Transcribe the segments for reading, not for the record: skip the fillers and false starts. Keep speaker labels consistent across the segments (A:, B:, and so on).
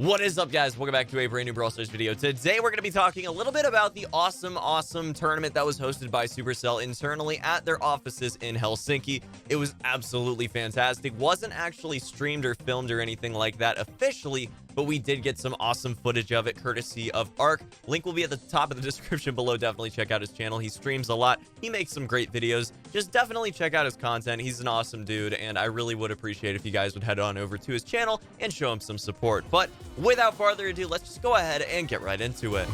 A: What is up, guys? Welcome back to a brand new Brawl Stars video. Today, we're going to be talking a little bit about the awesome tournament that was hosted by Supercell internally at their offices in Helsinki. It was absolutely fantastic. Wasn't actually streamed or filmed or anything like that officially, but we did get some awesome footage of it courtesy of Ark. Link will be at the top of the description below. Definitely check out his channel. He streams a lot. He makes some great videos. Just definitely check out his content. He's an awesome dude, and I really would appreciate if you guys would head on over to his channel and show him some support. But without further ado, let's just go ahead and get right into it.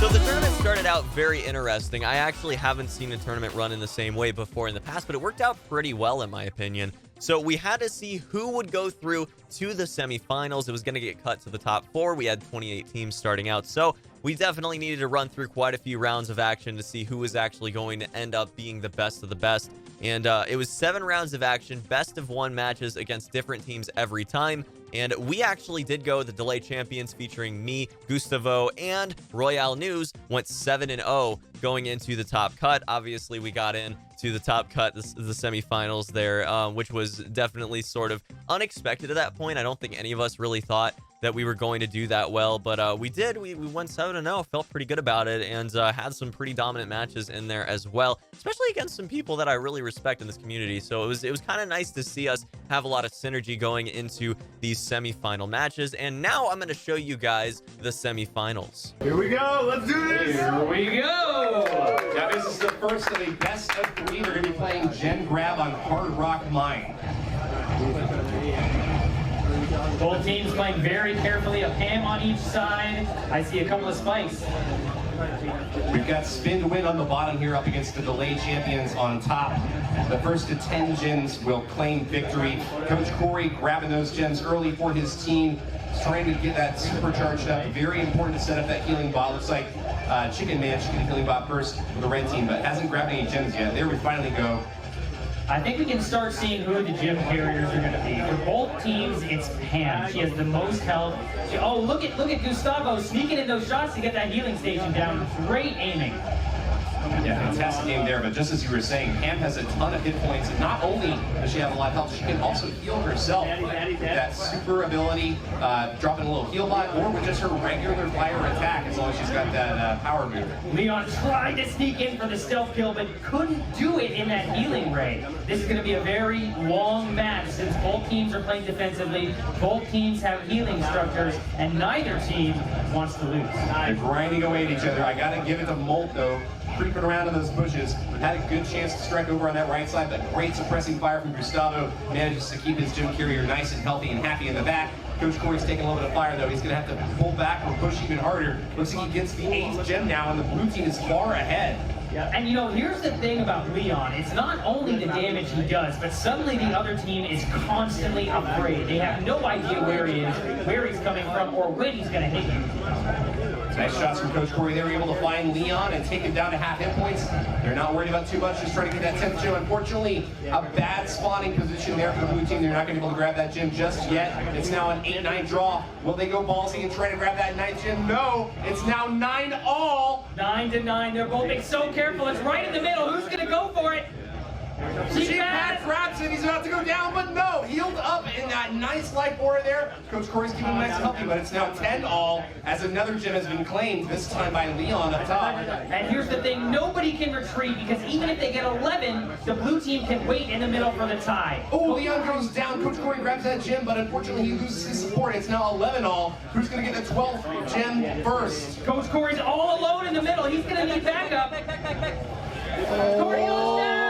A: So the tournament started out very interesting. I actually haven't seen a tournament run in the same way before in the past, but it worked out pretty well in my opinion. So we had to see who would go through to the semifinals. It was going to get cut to the top 4. We had 28 teams starting out, so we definitely needed to run through quite a few rounds of action to see who was actually going to end up being the best of the best. And it was 7 rounds of action, best of 1 matches against different teams every time. And we actually did go the delay champions featuring me, Gustavo, and Royale News went 7-0 going into the top cut. Obviously, we got in to the top cut, the semifinals there, which was definitely sort of unexpected at that point. I don't think any of us really thought that we were going to do that well, but we did. We went 7-0, felt pretty good about it, and had some pretty dominant matches in there as well, especially against some people that I really respect in this community. So it was kind of nice to see us have a lot of synergy going into these semifinal matches. And now I'm going to show you guys the semifinals.
B: Here we go. Let's do this.
C: Here we go. Now this is the first of a best of 3. They're going to be playing Gen Grab on Hard Rock Mine.
D: Both teams playing very carefully, a Pam on each side. I see a couple of spikes.
C: We've got Spin to Win on the bottom here up against the delay champions on top. The first to 10 gens will claim victory. Coach Corey grabbing those gens early for his team. He's trying to get that supercharged up. Very important to set up that healing bot. Looks like Chiken managed to get a healing bot first for the red team, but hasn't grabbed any gens yet. There we finally go.
D: I think we can start seeing who the gym carriers are going to be. For both teams, it's Pam. She has the most health. Oh, look at Gustavo sneaking in those shots to get that healing station down. Great aiming.
C: Yeah, fantastic game there, but just as you were saying, Pam has a ton of hit points, and not only does she have a lot of health, she can also heal herself with that super ability, dropping a little heal bot, or with just her regular fire attack, as long as she's got that power move.
D: Leon tried to sneak in for the stealth kill, but couldn't do it in that healing ray. This is going to be a very long match, since both teams are playing defensively, both teams have healing structures, and neither team wants to lose.
C: They're grinding away at each other. I gotta give it to Molt, though. Creeping around in those bushes, had a good chance to strike over on that right side, but great suppressing fire from Gustavo manages to keep his gym carrier nice and healthy and happy in the back. Coach Corey's taking a little bit of fire, though. He's going to have to pull back or push even harder. Looks like he gets the 8th gem now, and the blue team is far ahead.
D: Yeah, and you know, here's the thing about Leon. It's not only the damage he does, but suddenly the other team is constantly afraid. They have no idea where he is, where he's coming from, or when he's going to hit you.
C: Nice shots from Coach Corey. They were able to find Leon and take him down to half hit points. They're not worried about too much, just trying to get that 10th gem. Unfortunately, a bad spawning position there for the blue team. They're not going to be able to grab that gem just yet. It's now an 8-9 draw. Will they go ballsy and try to grab that 9th gem? No. It's now 9-all.
D: 9-9. They're both being so careful. It's right in the middle. Who's going to go for it?
C: Pat grabs it. He's about to go down, but no. Healed up in that nice life aura there. Coach Corey's keeping him nice and healthy, but it's now 10-all as another gem has been claimed, this time by Leon up top.
D: And here's the thing. Nobody can retreat, because even if they get 11, the blue team can wait in the middle for the tie.
C: Oh, Leon goes down. Coach Corey grabs that gem, but unfortunately he loses his support. It's now 11-all. Who's going to get the 12th gem first?
D: Coach Corey's all alone in the middle. He's going to need backup. Corey goes down.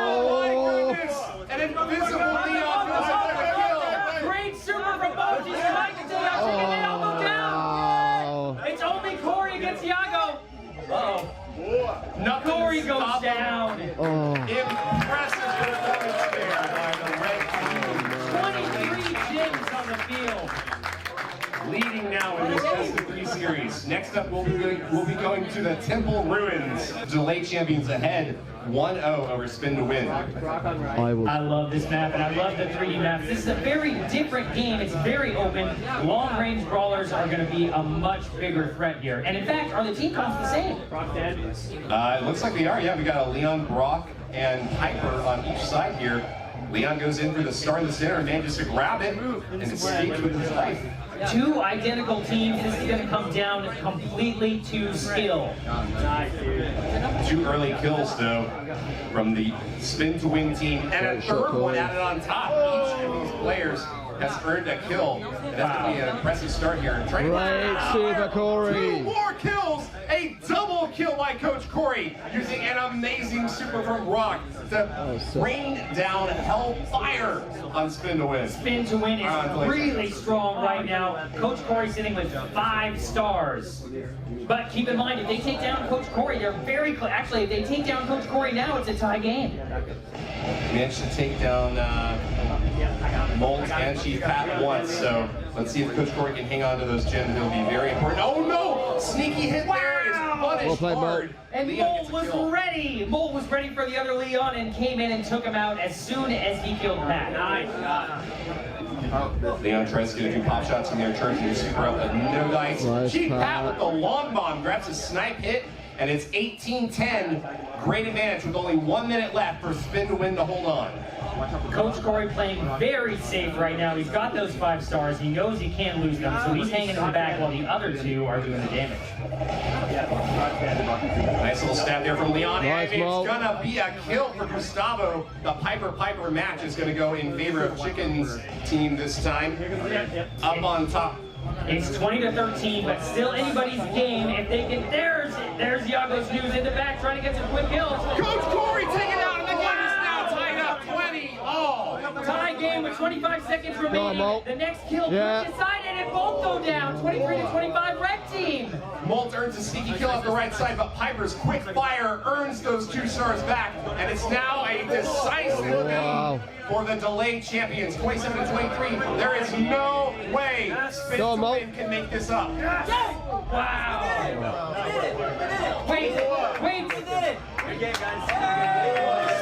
C: An invisible Leon goes for the kill.
D: Great super from both. He's trying to do that. Chicken, they don't go down. It's only Corey against Iago. Uh-oh. Corey goes down.
C: Impressive performance there by the red team.
D: 23 gems on the field.
C: Leading now in this best of 3 series. Next up, we'll be going to the Temple Ruins. Delay champions ahead, 1-0 over Spin to Win.
D: I love this map, and I love the 3D maps. This is a very different game. It's very open. Long-range brawlers are going to be a much bigger threat here. And in fact, are the team comps the same?
C: It looks like they are. Yeah, we got a Leon, Brock, and Hyper on each side here. Leon goes in for the star in the center and manages to grab it and escape with his life.
D: Two identical teams. This is going to come down completely to skill.
C: 2 early kills, though, from the spin to win team, and a third one added on top. Each of these players has earned a kill, and that's going to be an impressive start here.
B: Great super, Corey.
C: 2 more kills, a double kill by Coach Corey, using an amazing super from Rock to rain down hellfire on Spin to Win.
D: Spin to Win is really strong right now. Coach Corey sitting with 5 stars. But keep in mind, if they take down Coach Corey, they're very close. Actually, if they take down Coach Corey now, it's a tie game.
C: Managed to take down Molt and Chief Pat once, so let's see if Coach Corey can hang on to those gems. It'll be very important. Oh no! Sneaky hit there is punished hard.
D: And Molt was ready. Molt was ready for the other Leon and came in and took him out as soon as he killed Pat. Nice.
C: Leon tries to get a few pop shots in there, charging his super up, but no dice. Chief Pat with the long bomb grabs a snipe hit, and it's 18-10. Great advantage with only 1 minute left for Spin to Win to hold on.
D: Coach Corey playing very safe right now. He's got those 5 stars. He knows he can't lose them, so he's hanging in the back while the other 2 are doing the damage.
C: Nice little stab there from Leon,
B: Nice,
C: and it's gonna be a kill for Gustavo. The Piper match is gonna go in favor of Chiken's team this time. Up on top.
D: It's 20-13, but still anybody's game. If they can, there's Yago's News in the back trying to get some quick kills.
C: Coach Corey taking out, and the game is now tied up 20-all.
D: Tie game with 25 seconds remaining. The next kill could decide it if both go down. 23-25 red team.
C: Molt earns a sneaky kill off the right side, but Piper's quick fire earns those 2 stars back, and it's now a decisive win for the delayed champions, 27-23. There is no way Spin to Win can make this up.
D: Wow. Wait.
A: Okay, guys.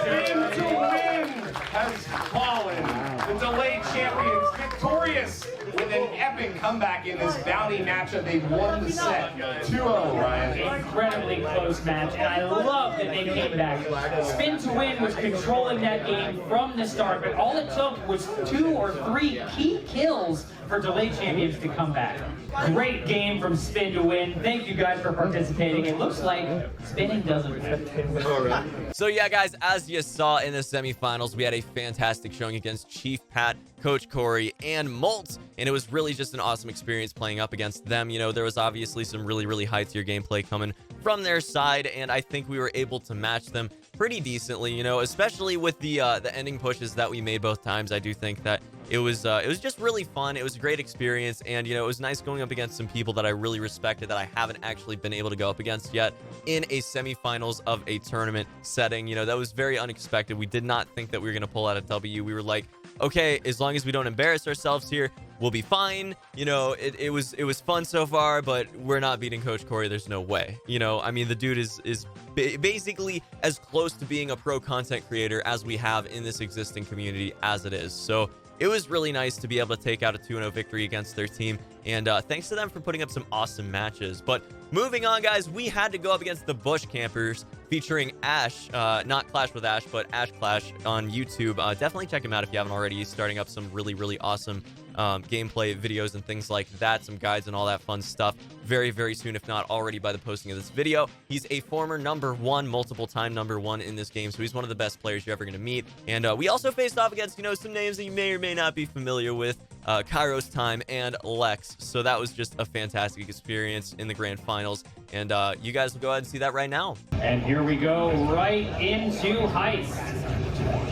C: Spin to Win has fallen. The delayed champions victorious with an epic comeback in this bounty matchup. They won the set 2-0, Ryan.
D: Incredibly close match, and I love that they came back. Spin to Win was controlling that game from the start, but all it took was 2 or 3 key kills for delayed champions to come back. Great game from Spin to Win. Thank you guys for participating. It looks like spinning doesn't fit.
A: So yeah, guys, as you saw in the semifinals, we had a fantastic showing against Chief Pat, Coach Corey, and Molt, and it was really just an awesome experience playing up against them. You know, there was obviously some really high-tier gameplay coming from their side, and I think we were able to match them pretty decently, you know, especially with the ending pushes that we made both times. I do think that it was just really fun. It was a great experience, and you know, it was nice going up against some people that I really respected that I haven't actually been able to go up against yet in a semifinals of a tournament setting. You know, that was very unexpected. We did not think that we were going to pull out a W. We were like, okay, as long as we don't embarrass ourselves here, we'll be fine. You know, it was fun so far, but we're not beating Coach Corey. There's no way. You know, I mean, the dude is basically as close to being a pro content creator as we have in this existing community as it is. So it was really nice to be able to take out a 2-0 victory against their team, and thanks to them for putting up some awesome matches. But moving on, guys, we had to go up against the Bush Campers featuring Ash, not Clash with Ash, but Ash Clash on YouTube. Definitely check him out if you haven't already. He's starting up some really awesome gameplay videos and things like that, some guides and all that fun stuff very soon, if not already by the posting of this video. He's a former #1, multiple time #1 in this game, so he's one of the best players you're ever going to meet. And we also faced off against, you know, some names that you may or may not be familiar with, KAIROS Time and LEX. So that was just a fantastic experience in the grand finals, and you guys will go ahead and see that right now.
D: And here we go right into Heist.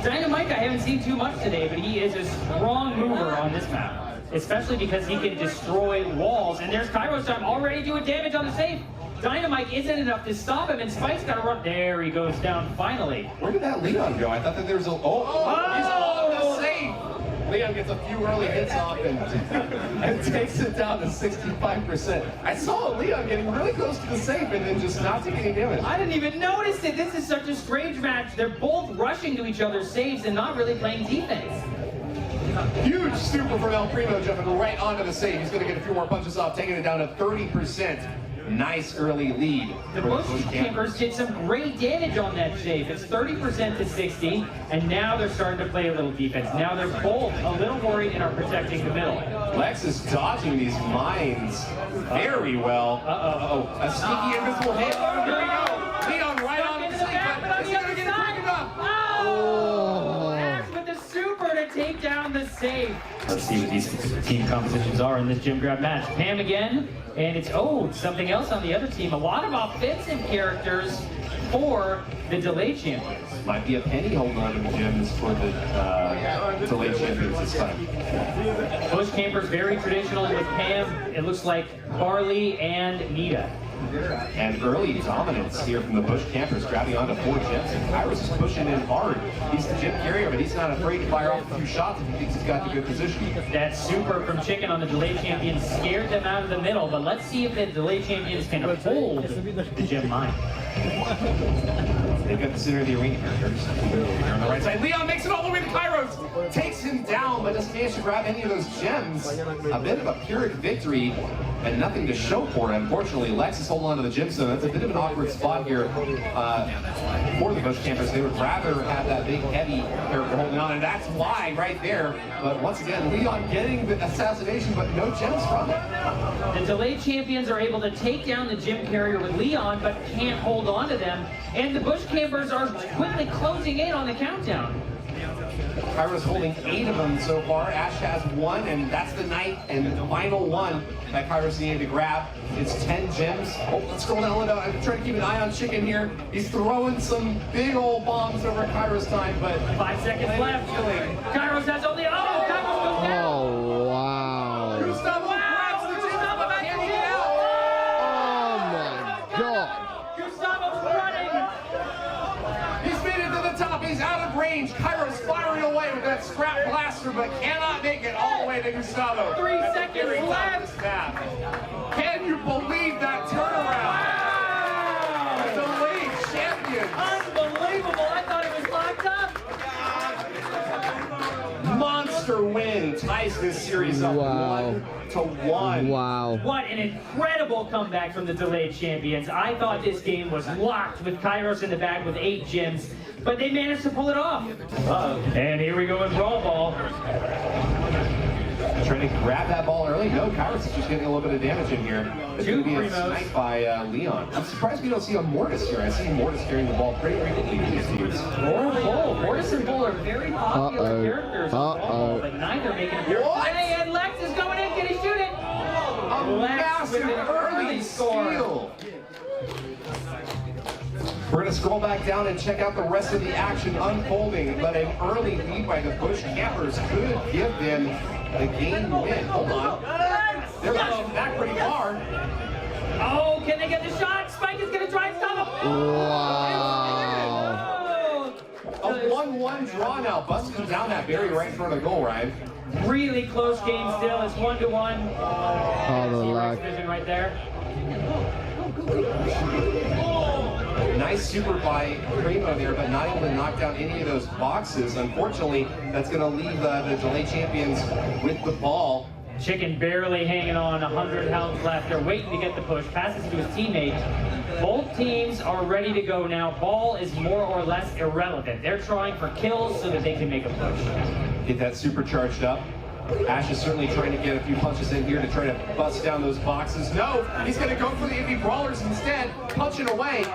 D: Dynamite, I haven't seen too much today, but he is a strong mover on this map, especially because he can destroy walls. And there's KAIROS Time already doing damage on the safe. Dynamite isn't enough to stop him, and Spike's got to run. There he goes down finally.
C: Where did that Leon go? I thought that there was a... he's on the safe! Leon gets a few early hits off and takes it down to 65%. I saw Leon getting really close to the safe and then just not taking any damage.
D: I didn't even notice it. This is such a strange match. They're both rushing to each other's saves and not really playing defense.
C: Huge super from El Primo jumping right onto the safe. He's going to get a few more punches off, taking it down to 30%. Nice early lead.
D: The
C: for
D: Bush Campers did some great damage on that safe. It's 30% to 60, and now they're starting to play a little defense. Now they're both a little worried and are protecting the middle.
C: Lex is dodging these mines very well. Uh-oh. A sneaky invisible hit. Here we go. Leon right on the safe, but he's gonna get it quick enough.
D: Oh! Ash with the super to take down the safe. Let's see what these team compositions are in this gym grab match. Pam again, and it's something else on the other team. A lot of offensive characters for the delayed champions.
C: Might be a penny holding on to the gyms for the delayed champions this time.
D: Bush Campers very traditional with Pam. It looks like Barley and Nita.
C: And early dominance here from the Bush Campers, grabbing onto 4 gems, and KAIROS is pushing in hard. He's the gym carrier, but he's not afraid to fire off a few shots if he thinks he's got the good position.
D: That super from Chiken on the delayed champions scared them out of the middle, but let's see if the delayed champions can hold the gem mine.
C: They've got the center of the arena here. They're on the right side. Leon makes it all the way to KAIROS. Takes him down, but doesn't manage to grab any of those gems. A bit of a Pyrrhic victory, and nothing to show for it. Unfortunately, Lex is holding on to the gem, so that's a bit of an awkward spot here for the Bush Campers. They would rather have that big, heavy character holding on, and that's why right there. But once again, Leon getting the assassination, but no gems from it.
D: The delayed champions are able to take down the gym carrier with Leon, but can't hold on to them. And the Bush Campers are quickly closing in on the countdown.
C: KAIROS holding 8 of them so far. Ash has 1, and that's the night and the final one that KAIROS needed to grab. It's 10 gems. Oh, let's scroll down a little. I'm trying to keep an eye on Chiken here. He's throwing some big old bombs over at KAIROS time, but
D: 5 seconds left. KAIROS has only. Oh, KAIROS goes down.
B: Oh, wow.
C: Gustavo grabs the gem, but can't get out.
B: Oh, my God.
D: Gustavo's running.
C: He's made it to the top. He's out of range. KAIROS firing away with that scrap blaster, but cannot make it all the way to Gustavo.
D: 3 seconds left.
C: Can you believe that turnaround? Delayed champions.
D: Unbelievable. I thought it was locked up.
C: Monster win ties this series up
B: Wow.
C: 1-1.
B: Wow.
D: What an incredible comeback from the delayed champions. I thought this game was locked with KAIROS in the back with 8 gems, but they managed to pull it off. And here we go in Brawl Ball.
C: Trying to grab that ball early. No, KAIROS is just getting a little bit of damage in here. It's going to be a snipe by Leon. I'm surprised we don't see a Mortis here. I see Mortis carrying the ball pretty frequently in these teams.
D: Mortis and Bull are very popular characters on Brawl Ball, but neither making a fair play. And Lex is going in. Can he shoot it?
C: A massive early steal. We're going to scroll back down and check out the rest of the action unfolding, but an early lead by the Bush Campers could give them the game win. Hold on. They're rushing back pretty far.
D: Oh, can they get the shot? Spike is going to try and stop him.
B: Wow.
D: Oh.
C: A 1-1 draw now, busting down that berry right in front of the goal, Ryan.
D: Really close game still. It's 1-1.
B: Oh, the luck.
D: Vision right there.
C: Nice super by Primo there, but not able to knock down any of those boxes. Unfortunately, that's going to leave the delayed champions with the ball.
D: Chiken barely hanging on, 100 health left. They're waiting to get the push. Passes to his teammate. Both teams are ready to go now. Ball is more or less irrelevant. They're trying for kills so that they can make a push.
C: Get that super charged up. Ash is certainly trying to get a few punches in here to try to bust down those boxes. No, he's going to go for the indie brawlers instead, punching away.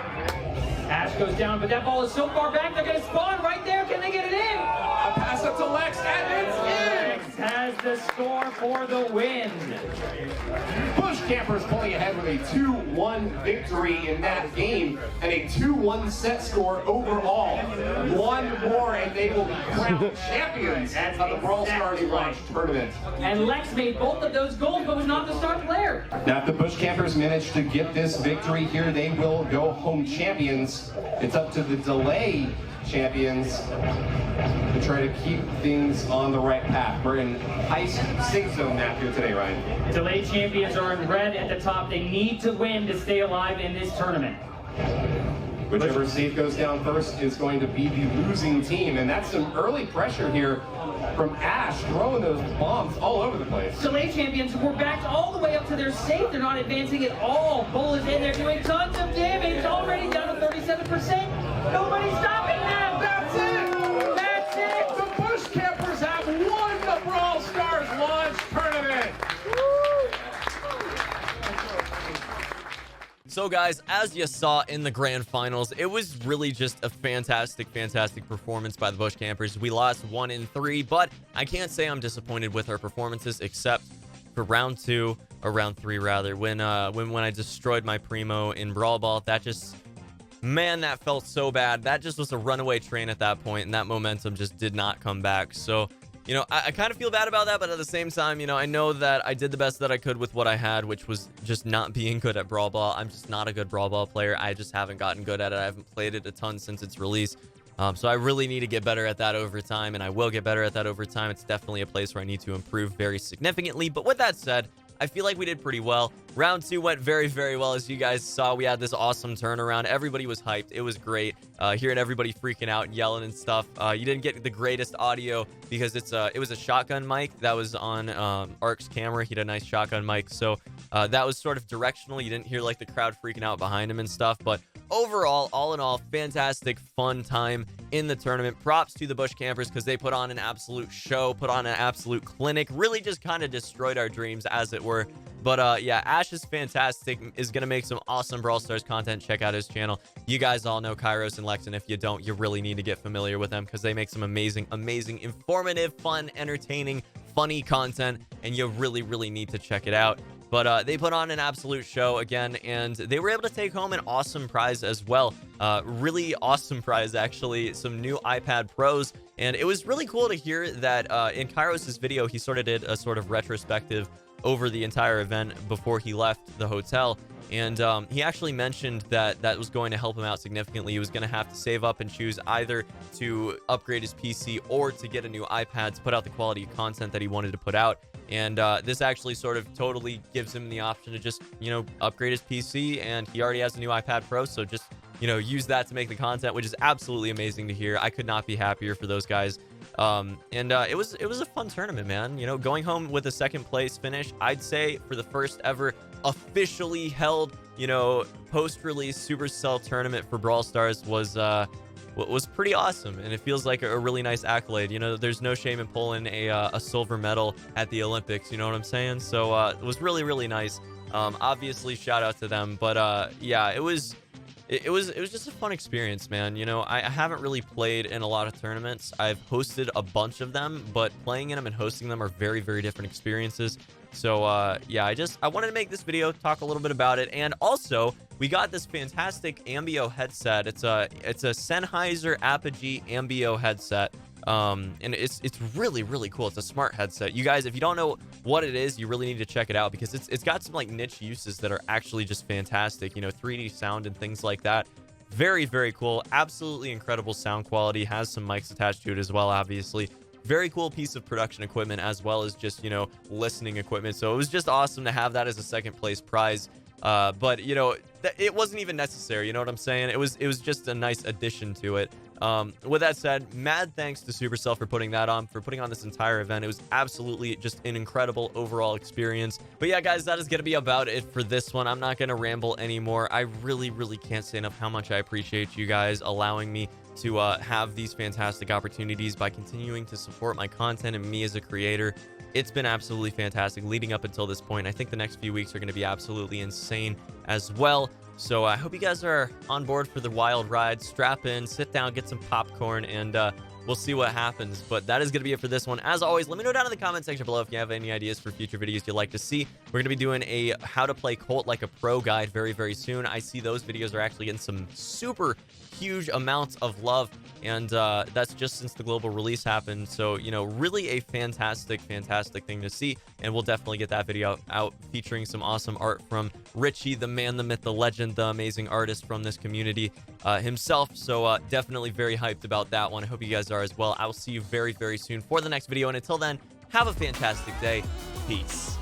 D: Ash goes down, but that ball is so far back, they're going to spawn right there. Can they get it in?
C: A pass up to Lex, and it's in!
D: Lex has the score for the win.
C: Bush Campers pulling ahead with a 2-1 victory in that game, and a 2-1 set score overall. One more, and they will be crowned champions of the Brawl Stars Launch Tournament.
D: And Lex made both of those goals, but was not the star player.
C: Now, if the Bush Campers manage to get this victory here, they will go home champions. It's up to the delay champions to try to keep things on the right path. We're in high sync zone map here today, Ryan.
D: Delayed champions are in red at the top. They need to win to stay alive in this tournament.
C: Whichever safe goes down first is going to be the losing team, and that's some early pressure here from Ash, throwing those bombs all over the place.
D: The late champions were backed all the way up to their safe. They're not advancing at all. Bull is in there doing tons of damage, already down to 37%. Nobody's stopping them.
C: That's it!
D: That's it!
C: The Bush Campers have won the Brawl Stars launch tournament!
A: So guys, as you saw in the grand finals, it was really just a fantastic performance by the Bush Campers. We lost 1 in 3, but I can't say I'm disappointed with our performances, except for round 2, or round 3 rather, when I destroyed my Primo in Brawl Ball. That just, man, that felt so bad. That just was a runaway train at that point, and that momentum just did not come back. So, you know, I kind of feel bad about that, but at the same time, you know, I know that I did the best that I could with what I had, which was just not being good at Brawl Ball. I'm just not a good Brawl Ball player. I just haven't gotten good at it. I haven't played it a ton since its release. So I really need to get better at that over time, and I will get better at that over time. It's definitely a place where I need to improve very significantly. But with that said, I feel like we did pretty well. Round 2 went very well. As you guys saw, we had this awesome turnaround. Everybody was hyped. It was great. Hearing everybody freaking out and yelling and stuff. You didn't get the greatest audio because it was a shotgun mic that was on Ark's camera. He had a nice shotgun mic, so that was sort of directional. You didn't hear like the crowd freaking out behind him and stuff. But overall, all in all, fantastic, fun time in the tournament. Props to the Bush Campers because they put on an absolute show, put on an absolute clinic, really just kind of destroyed our dreams, as it were. But yeah, Ash is fantastic, is going to make some awesome Brawl Stars content. Check out his channel. You guys all know KAIROS and LEX, and if you don't, you really need to get familiar with them because they make some amazing, informative, fun, entertaining, funny content, and you really need to check it out. But they put on an absolute show again, and they were able to take home an awesome prize as well. Really awesome prize, actually. Some new iPad Pros. And it was really cool to hear that in KAIROS' video, he sort of did a sort of retrospective over the entire event before he left the hotel. And he actually mentioned that that was going to help him out significantly. He was going to have to save up and choose either to upgrade his PC or to get a new iPad to put out the quality of content that he wanted to put out. And this actually sort of totally gives him the option to just, you know, upgrade his PC, and he already has a new iPad Pro, so just, you know, use that to make the content, which is absolutely amazing to hear. I could not be happier for those guys. It was a fun tournament, man. You know, going home with a 2nd place finish, I'd say for the first ever officially held, you know, post-release Supercell tournament for Brawl Stars was pretty awesome, and it feels like a really nice accolade. You know, there's no shame in pulling a silver medal at the Olympics, you know what I'm saying? So it was really nice. Obviously, shout out to them, but yeah, it was just a fun experience, man. You know, I haven't really played in a lot of tournaments. I've hosted a bunch of them, but playing in them and hosting them are very different experiences. So yeah, I wanted to make this video, talk a little bit about it, and also we got this fantastic Ambio headset. It's a Sennheiser Apogee Ambio headset. And it's really cool. It's a smart headset. You guys, if you don't know what it is, you really need to check it out because it's got some like niche uses that are actually just fantastic. You know, 3D sound and things like that. Very cool. Absolutely incredible sound quality. Has some mics attached to it as well, obviously. Very cool piece of production equipment as well as just, you know, listening equipment. So it was just awesome to have that as a 2nd place prize. But you know, it wasn't even necessary. You know what I'm saying? It was just a nice addition to it. With that said, mad thanks to Supercell for putting on this entire event. It was absolutely just an incredible overall experience. But yeah, guys, that is going to be about it for this one. I'm not going to ramble anymore. I really can't say enough how much I appreciate you guys allowing me to have these fantastic opportunities by continuing to support my content and me as a creator. It's been absolutely fantastic leading up until this point. I think the next few weeks are going to be absolutely insane as well. So I hope you guys are on board for the wild ride. Strap in, sit down, get some popcorn, and we'll see what happens. But that is going to be it for this one. As always, let me know down in the comment section below if you have any ideas for future videos you'd like to see. We're going to be doing a how to play Colt like a pro guide very soon. I see those videos are actually getting some super huge amounts of love, and that's just since the global release happened. So, you know, really a fantastic thing to see, and we'll definitely get that video out featuring some awesome art from Richie, the man, the myth, the legend, the amazing artist from this community himself. So definitely very hyped about that one. I hope you guys are as well. I will see you very soon for the next video, and until then, have a fantastic day. Peace.